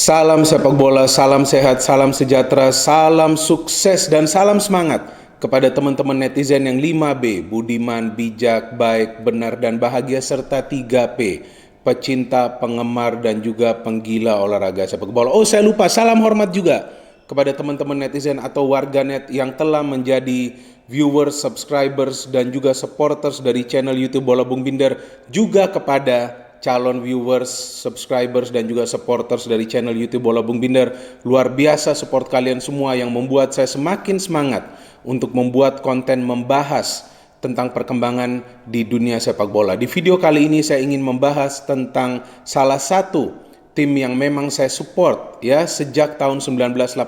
Salam sepak bola, salam sehat, salam sejahtera, salam sukses, dan salam semangat kepada teman-teman netizen yang 5B, budiman, bijak, baik, benar, dan bahagia, serta 3P, pecinta, penggemar, dan juga penggila olahraga sepak bola. Oh, saya lupa, salam hormat juga kepada teman-teman netizen atau warganet yang telah menjadi viewers, subscribers, dan juga supporters dari channel YouTube Bola Bung Binder, juga kepada calon viewers, subscribers, dan juga supporters dari channel YouTube Bola Bung Binder. Luar biasa support kalian semua yang membuat saya semakin semangat untuk membuat konten membahas tentang perkembangan di dunia sepak bola. Di video kali ini saya ingin membahas tentang salah satu tim yang memang saya support ya sejak tahun 1989,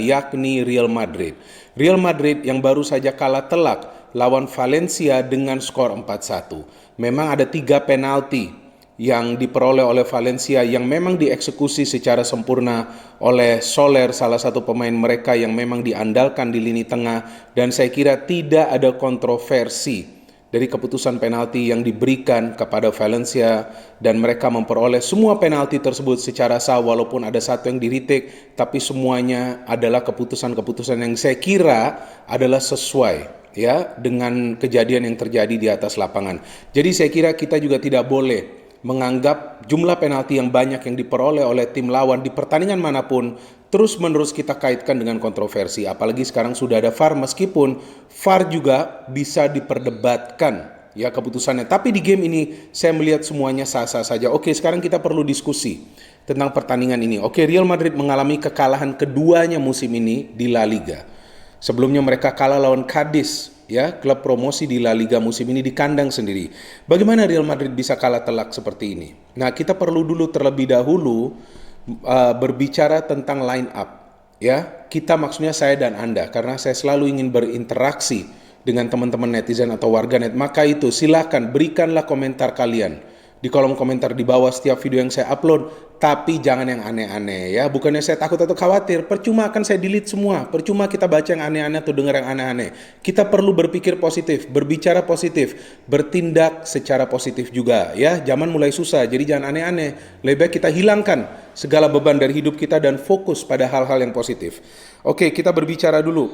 yakni Real Madrid. Real Madrid yang baru saja kalah telak lawan Valencia dengan skor 4-1. Memang ada 3 penalti yang diperoleh oleh Valencia yang memang dieksekusi secara sempurna oleh Soler, salah satu pemain mereka yang memang diandalkan di lini tengah, dan saya kira tidak ada kontroversi dari keputusan penalti yang diberikan kepada Valencia, dan mereka memperoleh semua penalti tersebut secara sah walaupun ada satu yang diritik, tapi semuanya adalah keputusan-keputusan yang saya kira adalah sesuai ya dengan kejadian yang terjadi di atas lapangan. Jadi saya kira kita juga tidak boleh menganggap jumlah penalti yang banyak yang diperoleh oleh tim lawan di pertandingan manapun terus-menerus kita kaitkan dengan kontroversi. Apalagi sekarang sudah ada VAR, meskipun VAR juga bisa diperdebatkan ya keputusannya. Tapi di game ini saya melihat semuanya sah-sah saja. Oke, sekarang kita perlu diskusi tentang pertandingan ini. Oke, Real Madrid mengalami kekalahan keduanya musim ini di La Liga. Sebelumnya mereka kalah lawan Cadiz, ya, klub promosi di La Liga musim ini di kandang sendiri. Bagaimana Real Madrid bisa kalah telak seperti ini? Nah, kita perlu dulu terlebih dahulu berbicara tentang line up, ya. Kita maksudnya saya dan Anda, karena saya selalu ingin berinteraksi dengan teman-teman netizen atau warganet. Maka itu silakan berikanlah komentar kalian di kolom komentar di bawah setiap video yang saya upload, tapi jangan yang aneh-aneh ya. Bukannya saya takut atau khawatir, percuma akan saya delete semua, percuma kita baca yang aneh-aneh atau dengar yang aneh-aneh. Kita perlu berpikir positif, berbicara positif, bertindak secara positif juga ya. Zaman mulai susah, jadi jangan aneh-aneh. Lebih baik kita hilangkan segala beban dari hidup kita dan fokus pada hal-hal yang positif. Oke, kita berbicara dulu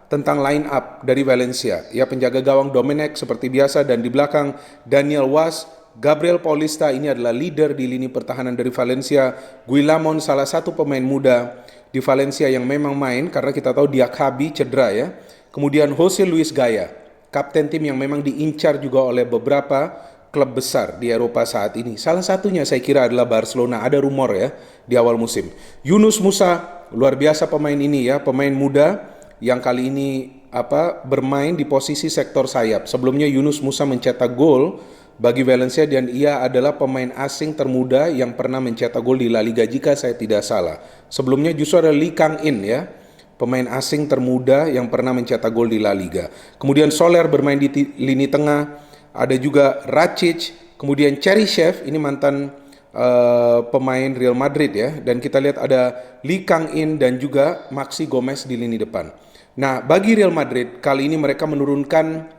tentang line up dari Valencia. Ya, penjaga gawang Domènech seperti biasa, dan di belakang Daniel Was, Gabriel Paulista ini adalah leader di lini pertahanan dari Valencia. Guillamon salah satu pemain muda di Valencia yang memang main karena kita tahu Diakhaby cedera ya. Kemudian Jose Luis Gaya, kapten tim yang memang diincar juga oleh beberapa klub besar di Eropa saat ini. Salah satunya saya kira adalah Barcelona, ada rumor ya di awal musim. Yunus Musa, luar biasa pemain ini ya, pemain muda yang kali ini bermain di posisi sektor sayap. Sebelumnya Yunus Musa mencetak gol bagi Valencia, dan ia adalah pemain asing termuda yang pernah mencetak gol di La Liga jika saya tidak salah. Sebelumnya justru ada Lee Kang-in ya, pemain asing termuda yang pernah mencetak gol di La Liga. Kemudian Soler bermain di lini tengah, ada juga Rakitic, kemudian Cheryshev, ini mantan pemain Real Madrid ya, dan kita lihat ada Lee Kang-in dan juga Maxi Gomez di lini depan. Nah, bagi Real Madrid kali ini mereka menurunkan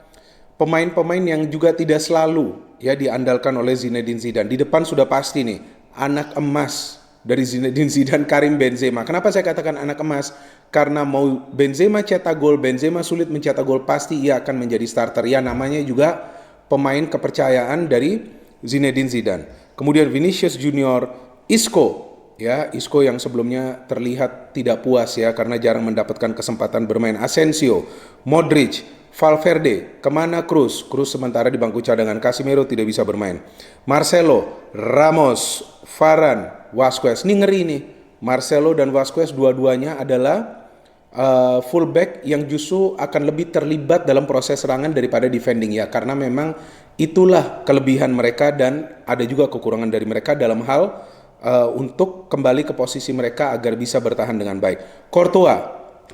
pemain-pemain yang juga tidak selalu ya diandalkan oleh Zinedine Zidane. Di depan sudah pasti nih anak emas dari Zinedine Zidane, Karim Benzema. Kenapa saya katakan anak emas? Karena mau Benzema cetak gol, Benzema sulit mencetak gol, pasti ia akan menjadi starter. Ya, namanya juga pemain kepercayaan dari Zinedine Zidane. Kemudian Vinicius Junior, Isco ya, Isco yang sebelumnya terlihat tidak puas ya karena jarang mendapatkan kesempatan bermain. Asensio, Modric, Valverde, kemana Kroos? Kroos sementara di bangku cadangan. Casemiro tidak bisa bermain. Marcelo, Ramos, Varane, Vasquez. Ini ngeri nih. Marcelo dan Vasquez dua-duanya adalah fullback yang justru akan lebih terlibat dalam proses serangan daripada defending ya, karena memang itulah kelebihan mereka dan ada juga kekurangan dari mereka dalam hal untuk kembali ke posisi mereka agar bisa bertahan dengan baik. Courtois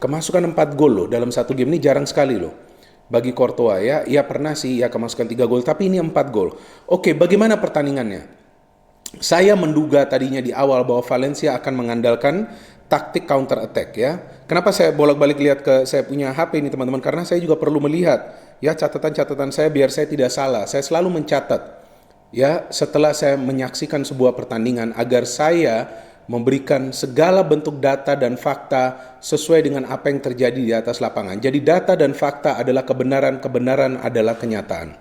kemasukan 4 gol loh dalam satu game, ini jarang sekali loh bagi Courtois ya. Ia pernah sih ya kemasukan 3 gol, tapi ini 4 gol. Oke, bagaimana pertandingannya? Saya menduga tadinya di awal bahwa Valencia akan mengandalkan taktik counter attack ya. Kenapa saya bolak-balik lihat ke saya punya HP ini teman-teman? Karena saya juga perlu melihat ya catatan-catatan saya biar saya tidak salah. Saya selalu mencatat ya setelah saya menyaksikan sebuah pertandingan agar saya memberikan segala bentuk data dan fakta sesuai dengan apa yang terjadi di atas lapangan. Jadi data dan fakta adalah kebenaran, kebenaran adalah kenyataan.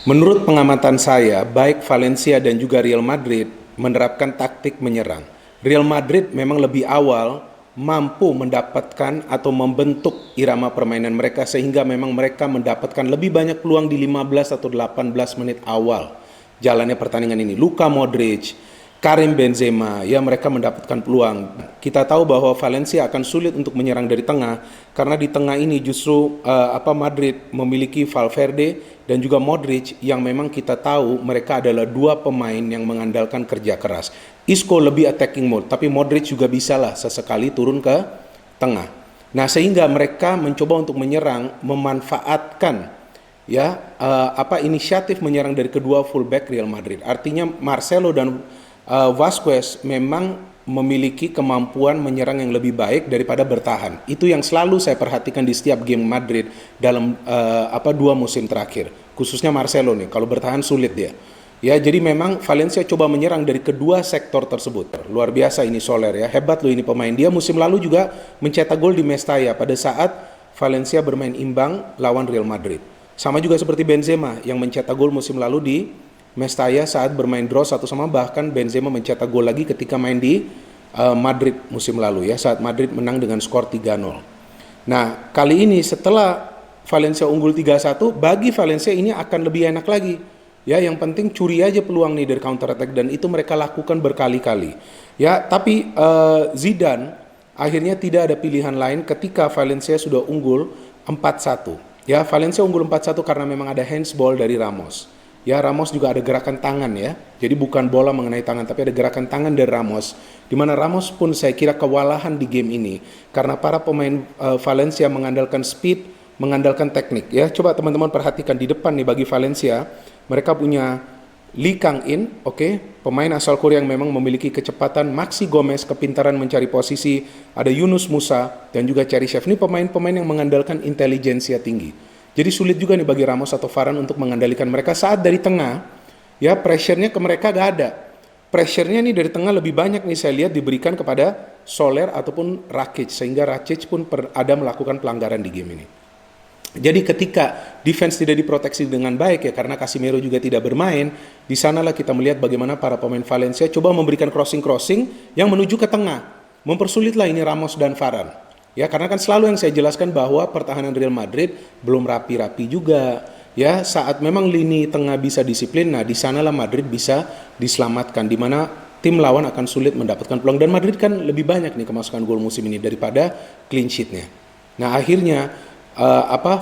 Menurut pengamatan saya, baik Valencia dan juga Real Madrid menerapkan taktik menyerang. Real Madrid memang lebih awal mampu mendapatkan atau membentuk irama permainan mereka sehingga memang mereka mendapatkan lebih banyak peluang di 15 atau 18 menit awal jalannya pertandingan ini. Luka Modric, Karim Benzema, ya mereka mendapatkan peluang. Kita tahu bahwa Valencia akan sulit untuk menyerang dari tengah karena di tengah ini justru Madrid memiliki Valverde dan juga Modric yang memang kita tahu mereka adalah dua pemain yang mengandalkan kerja keras. Isco lebih attacking mode, tapi Modric juga bisalah sesekali turun ke tengah. Nah, sehingga mereka mencoba untuk menyerang, memanfaatkan inisiatif menyerang dari kedua fullback Real Madrid. Artinya Marcelo dan Vasquez memang memiliki kemampuan menyerang yang lebih baik daripada bertahan. Itu yang selalu saya perhatikan di setiap game Madrid dalam 2 musim terakhir. Khususnya Marcelo nih, kalau bertahan sulit dia. Ya, jadi memang Valencia coba menyerang dari kedua sektor tersebut. Luar biasa ini Soler ya, hebat loh ini pemain. Dia musim lalu juga mencetak gol di Mestalla pada saat Valencia bermain imbang lawan Real Madrid. Sama juga seperti Benzema yang mencetak gol musim lalu di Mestalla saat bermain draw 1-1, bahkan Benzema mencetak gol lagi ketika main di Madrid musim lalu ya, saat Madrid menang dengan skor 3-0. Nah, kali ini setelah Valencia unggul 3-1, bagi Valencia ini akan lebih enak lagi. Ya, yang penting curi aja peluang nih dari counter attack dan itu mereka lakukan berkali-kali. Ya, tapi Zidane akhirnya tidak ada pilihan lain ketika Valencia sudah unggul 4-1. Ya, Valencia unggul 4-1 karena memang ada handsball dari Ramos. Ya, Ramos juga ada gerakan tangan ya. Jadi bukan bola mengenai tangan, tapi ada gerakan tangan dari Ramos. Di mana Ramos pun saya kira kewalahan di game ini karena para pemain Valencia mengandalkan speed, mengandalkan teknik ya. Coba teman-teman perhatikan di depan nih bagi Valencia, mereka punya Lee Kang-in, pemain asal Korea yang memang memiliki kecepatan, Maxi Gomez, kepintaran mencari posisi, ada Yunus Musa dan juga Cheryshev. Ini pemain-pemain yang mengandalkan intelijensia tinggi. Jadi sulit juga nih bagi Ramos atau Varane untuk mengendalikan mereka saat dari tengah. Ya, pressure-nya ke mereka gak ada. Pressure-nya nih dari tengah lebih banyak nih saya lihat diberikan kepada Soler ataupun Rakic, sehingga Rakic pun ada melakukan pelanggaran di game ini. Jadi ketika defense tidak diproteksi dengan baik ya, karena Casemiro juga tidak bermain, di sanalah kita melihat bagaimana para pemain Valencia coba memberikan crossing-crossing yang menuju ke tengah. Mempersulitlah ini Ramos dan Varane. Ya, karena kan selalu yang saya jelaskan bahwa pertahanan Real Madrid belum rapi-rapi juga. Ya, saat memang lini tengah bisa disiplin, nah di sanalah Madrid bisa diselamatkan, di mana tim lawan akan sulit mendapatkan peluang. Dan Madrid kan lebih banyak nih kemasukan gol musim ini daripada clean sheet-nya. Nah, akhirnya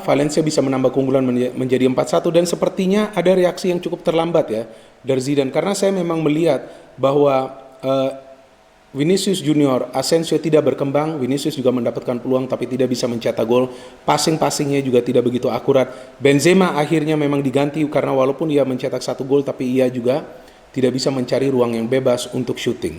Valencia bisa menambah keunggulan menjadi 4-1 dan sepertinya ada reaksi yang cukup terlambat ya dari Zidane, karena saya memang melihat bahwa Vinicius Junior, Asensio tidak berkembang. Vinicius juga mendapatkan peluang tapi tidak bisa mencetak gol. Passing-passingnya juga tidak begitu akurat. Benzema akhirnya memang diganti karena walaupun ia mencetak 1 gol tapi ia juga tidak bisa mencari ruang yang bebas untuk syuting.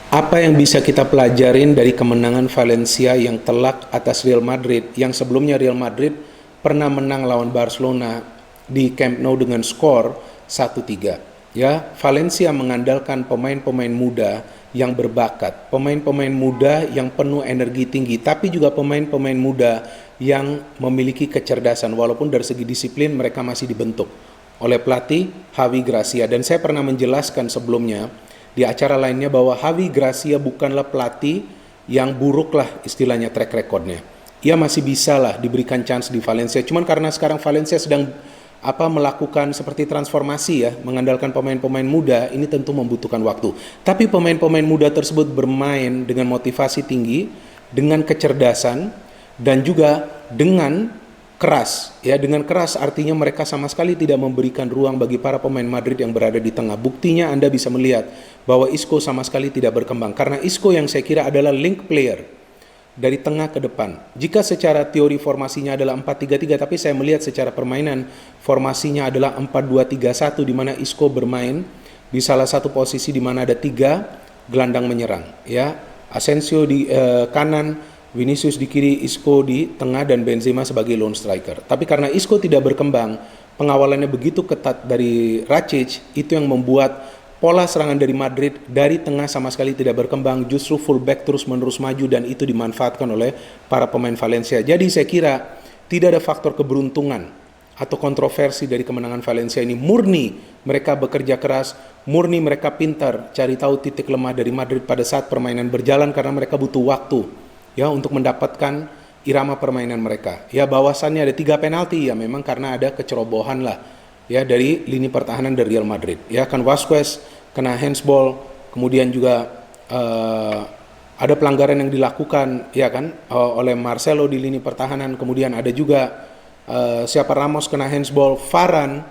Apa yang bisa kita pelajarin dari kemenangan Valencia yang telak atas Real Madrid, yang sebelumnya Real Madrid pernah menang lawan Barcelona di Camp Nou dengan skor 1-3. Ya, Valencia mengandalkan pemain-pemain muda yang berbakat, pemain-pemain muda yang penuh energi tinggi, tapi juga pemain-pemain muda yang memiliki kecerdasan. Walaupun dari segi disiplin mereka masih dibentuk oleh pelatih Javi Gracia. Dan saya pernah menjelaskan sebelumnya di acara lainnya bahwa Javi Gracia bukanlah pelatih yang buruk lah istilahnya track recordnya. Ia masih bisa lah diberikan chance di Valencia. Cuman karena sekarang Valencia sedang melakukan seperti transformasi ya, mengandalkan pemain-pemain muda, ini tentu membutuhkan waktu. Tapi pemain-pemain muda tersebut bermain dengan motivasi tinggi, dengan kecerdasan, dan juga dengan keras. Ya, dengan keras artinya mereka sama sekali tidak memberikan ruang bagi para pemain Madrid yang berada di tengah. Buktinya Anda bisa melihat bahwa Isco sama sekali tidak berkembang. Karena Isco yang saya kira adalah link player dari tengah ke depan. Jika secara teori formasinya adalah 4-3-3, tapi saya melihat secara permainan formasinya adalah 4-2-3-1, di mana Isco bermain di salah satu posisi di mana ada 3 gelandang menyerang. Ya, Asensio di kanan, Vinicius di kiri, Isco di tengah, dan Benzema sebagai lone striker. Tapi karena Isco tidak berkembang, pengawalannya begitu ketat dari Rakitic, itu yang membuat pola serangan dari Madrid dari tengah sama sekali tidak berkembang, justru fullback terus-menerus maju dan itu dimanfaatkan oleh para pemain Valencia. Jadi saya kira tidak ada faktor keberuntungan atau kontroversi dari kemenangan Valencia ini. Murni mereka bekerja keras, murni mereka pintar cari tahu titik lemah dari Madrid pada saat permainan berjalan karena mereka butuh waktu ya untuk mendapatkan irama permainan mereka. Ya bahwasannya ada 3 penalti ya memang karena ada kecerobohan lah ya dari lini pertahanan dari Real Madrid. Ya kan Vasquez kena handsball, kemudian juga ada pelanggaran yang dilakukan ya kan oleh Marcelo di lini pertahanan, kemudian ada juga siapa Ramos kena handsball, Varane,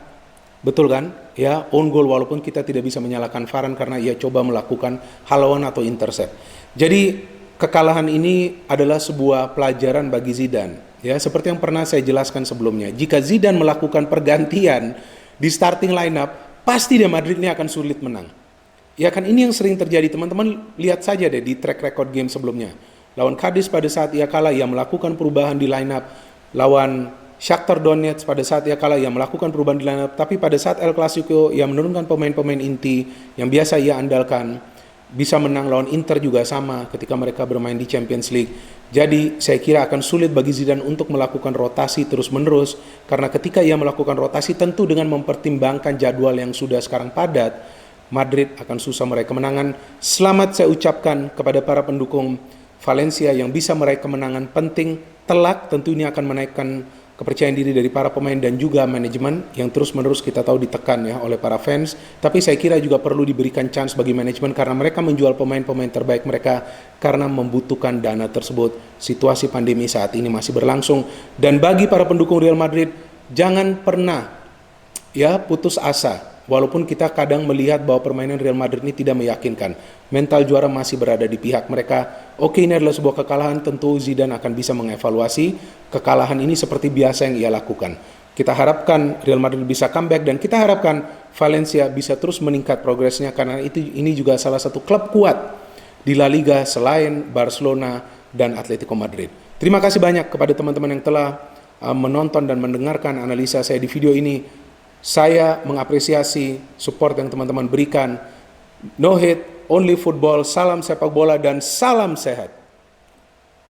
betul kan? Ya, own goal walaupun kita tidak bisa menyalahkan Varane karena ia coba melakukan haluan atau intercept. Jadi kekalahan ini adalah sebuah pelajaran bagi Zidane. Ya, seperti yang pernah saya jelaskan sebelumnya. Jika Zidane melakukan pergantian di starting lineup, pasti Real Madrid ini akan sulit menang. Ya kan ini yang sering terjadi, teman-teman lihat saja deh di track record game sebelumnya. Lawan Cadiz pada saat ia kalah, ia melakukan perubahan di lineup. Lawan Shakhtar Donetsk pada saat ia kalah, ia melakukan perubahan di lineup. Tapi pada saat El Clasico, ia menurunkan pemain-pemain inti yang biasa ia andalkan. Bisa menang lawan Inter juga sama ketika mereka bermain di Champions League. Jadi saya kira akan sulit bagi Zidane untuk melakukan rotasi terus-menerus. Karena ketika ia melakukan rotasi tentu dengan mempertimbangkan jadwal yang sudah sekarang padat, Madrid akan susah meraih kemenangan. Selamat saya ucapkan kepada para pendukung Valencia yang bisa meraih kemenangan penting. Telak tentu ini akan menaikkan kepercayaan diri dari para pemain dan juga manajemen yang terus-menerus kita tahu ditekan ya oleh para fans. Tapi saya kira juga perlu diberikan chance bagi manajemen karena mereka menjual pemain-pemain terbaik mereka karena membutuhkan dana tersebut. Situasi pandemi saat ini masih berlangsung dan bagi para pendukung Real Madrid jangan pernah ya putus asa. Walaupun kita kadang melihat bahwa permainan Real Madrid ini tidak meyakinkan, mental juara masih berada di pihak mereka. Oke, ini adalah sebuah kekalahan, tentu Zidane akan bisa mengevaluasi kekalahan ini seperti biasa yang ia lakukan. Kita harapkan Real Madrid bisa comeback dan kita harapkan Valencia bisa terus meningkat progresnya karena ini juga salah satu klub kuat di La Liga selain Barcelona dan Atletico Madrid. Terima kasih banyak kepada teman-teman yang telah menonton dan mendengarkan analisa saya di video ini. Saya mengapresiasi support yang teman-teman berikan. No hate, only football, salam sepak bola dan salam sehat.